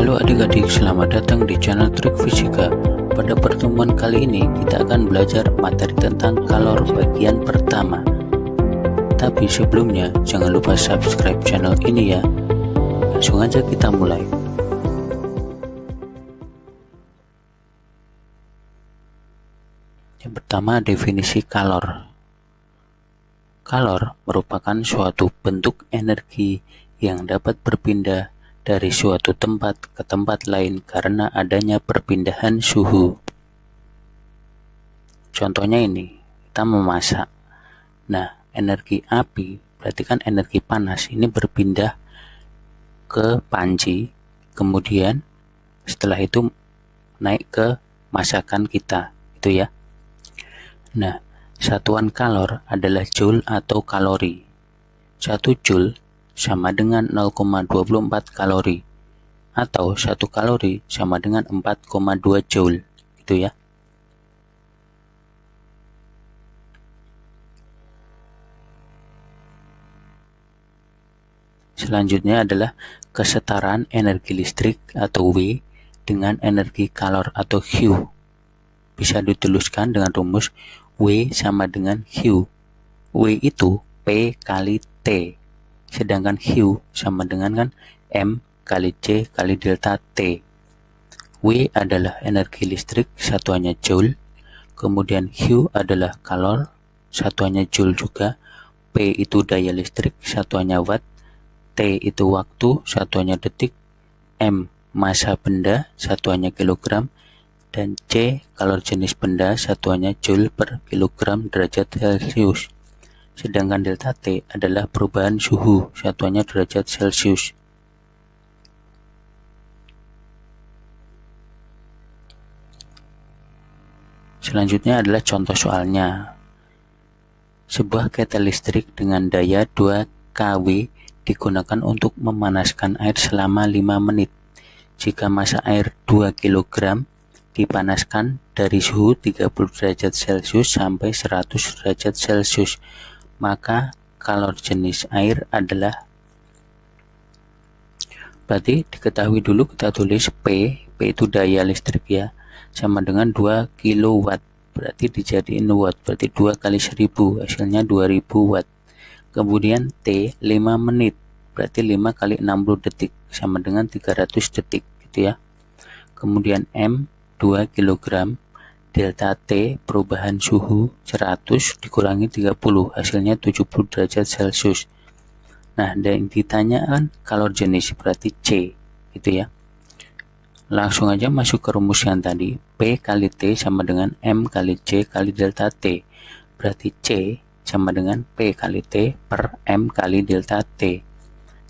Halo adik-adik, selamat datang di channel Trik Fisika. Pada pertemuan kali ini kita akan belajar materi tentang kalor bagian pertama. Tapi sebelumnya jangan lupa subscribe channel ini ya. Langsung aja kita mulai. Yang pertama, definisi kalor. Kalor merupakan suatu bentuk energi yang dapat berpindah dari suatu tempat ke tempat lain karena adanya perpindahan suhu. Contohnya ini, kita memasak. Nah, energi api, berarti kan energi panas, ini berpindah ke panci, kemudian setelah itu naik ke masakan kita, itu ya. Nah, satuan kalor adalah joule atau kalori. 1 joule sama dengan 0,24 kalori, atau 1 kalori sama dengan 4,2 joule, gitu ya. Selanjutnya adalah kesetaraan energi listrik atau W dengan energi kalor atau Q. Bisa dituliskan dengan rumus W sama dengan Q. W itu P kali T. Sedangkan Q sama dengan kan M kali C kali delta T. W adalah energi listrik, satuannya joule. Kemudian Q adalah kalor, satuannya joule juga. P itu daya listrik, satuannya watt. T itu waktu, satuannya detik. M massa benda, satuannya kilogram. Dan C kalor jenis benda, satuannya joule per kilogram derajat Celcius. Sedangkan delta T adalah perubahan suhu, satuannya derajat Celcius. Selanjutnya adalah contoh soalnya. Sebuah ketel listrik dengan daya 2 kW digunakan untuk memanaskan air selama 5 menit. Jika massa air 2 kg dipanaskan dari suhu 30 derajat Celcius sampai 100 derajat Celcius, maka kalor jenis air adalah, berarti diketahui dulu, kita tulis P itu daya listrik ya, sama dengan 2 kW, berarti dijadiin watt, berarti 2 kali 1000, hasilnya 2000 watt. Kemudian T 5 menit, berarti 5 kali 60 detik, sama dengan 300 detik gitu ya. Kemudian M 2 kg, delta T perubahan suhu 100 dikurangi 30, hasilnya 70 derajat Celcius. Nah, dan ditanya kan kalor jenis, berarti C gitu ya. Langsung aja masuk ke rumus yang tadi, P kali T sama dengan M kali C kali delta T. Berarti C sama dengan P kali T per M kali delta T.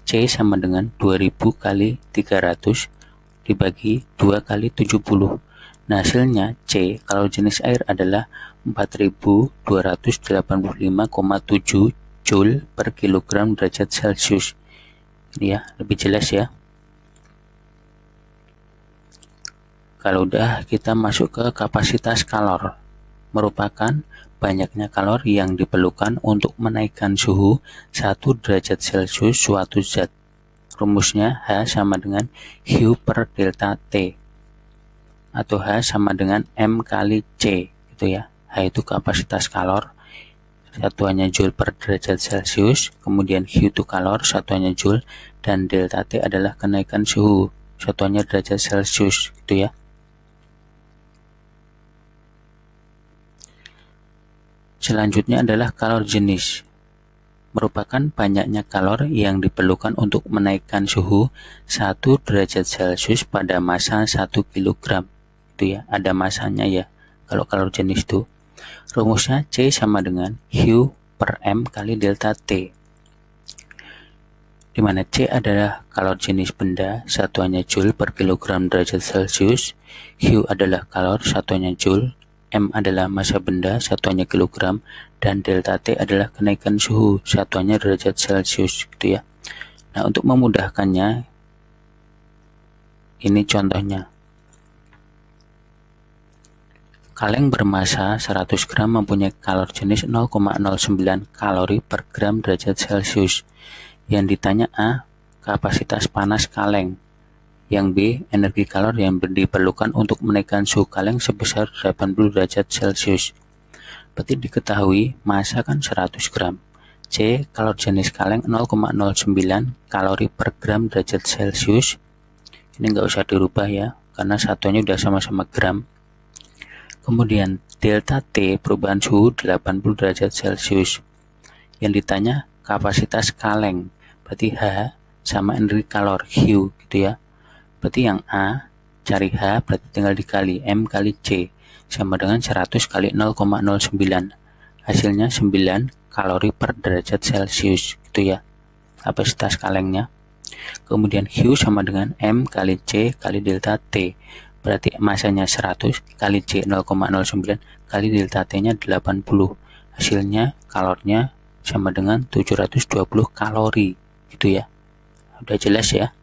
C sama dengan 2000 kali 300 dibagi 2 kali 70. Nah, hasilnya C kalor jenis air adalah 4285,7 joule per kilogram derajat Celcius. Ini ya, lebih jelas ya. Kalau udah, kita masuk ke kapasitas kalor. Merupakan banyaknya kalor yang diperlukan untuk menaikkan suhu 1 derajat Celcius suatu zat. Rumusnya H sama dengan Q per delta T, atau H sama dengan M kali C gitu ya. H itu kapasitas kalor, satuannya joule per derajat Celcius. Kemudian Q itu kalor, satuannya joule. Dan delta T adalah kenaikan suhu, satuannya derajat Celcius gitu ya. Selanjutnya adalah kalor jenis. Merupakan banyaknya kalor yang diperlukan untuk menaikkan suhu 1 derajat Celcius pada massa 1 kg. Itu ya, ada masanya ya. Kalau kalor jenis itu rumusnya C sama dengan Q per M kali delta T, dimana C adalah kalor jenis benda, satuannya joule per kilogram derajat Celcius. Q adalah kalor, satuannya joule. M adalah massa benda, satuannya kilogram. Dan delta T adalah kenaikan suhu, satuannya derajat Celcius gitu ya. Nah, untuk memudahkannya, ini contohnya. Kaleng bermassa 100 gram mempunyai kalor jenis 0,09 kalori per gram derajat Celcius. Yang ditanya A, kapasitas panas kaleng. Yang B, energi kalor yang diperlukan untuk menaikkan suhu kaleng sebesar 80 derajat Celcius. Berarti diketahui massa kan 100 gram. C, kalor jenis kaleng 0,09 kalori per gram derajat Celcius. Ini nggak usah dirubah ya, karena satuannya udah sama-sama gram. Kemudian delta T, perubahan suhu 80 derajat Celcius. Yang ditanya kapasitas kaleng, berarti H sama energi kalor Q gitu ya. Berarti yang A, cari H berarti tinggal dikali M kali C, sama dengan 100 kali 0,09. Hasilnya 9 kalori per derajat Celcius gitu ya, kapasitas kalengnya. Kemudian Q sama dengan M kali C kali delta T. Berarti masanya 100 kali C 0,09 kali delta T-nya 80. Hasilnya kalornya sama dengan 720 kalori gitu ya. Udah jelas ya.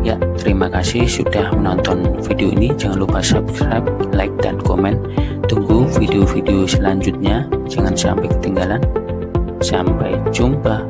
Ya, terima kasih sudah menonton video ini. Jangan lupa subscribe, like, dan komen. Tunggu video-video selanjutnya. Jangan sampai ketinggalan. Sampai jumpa.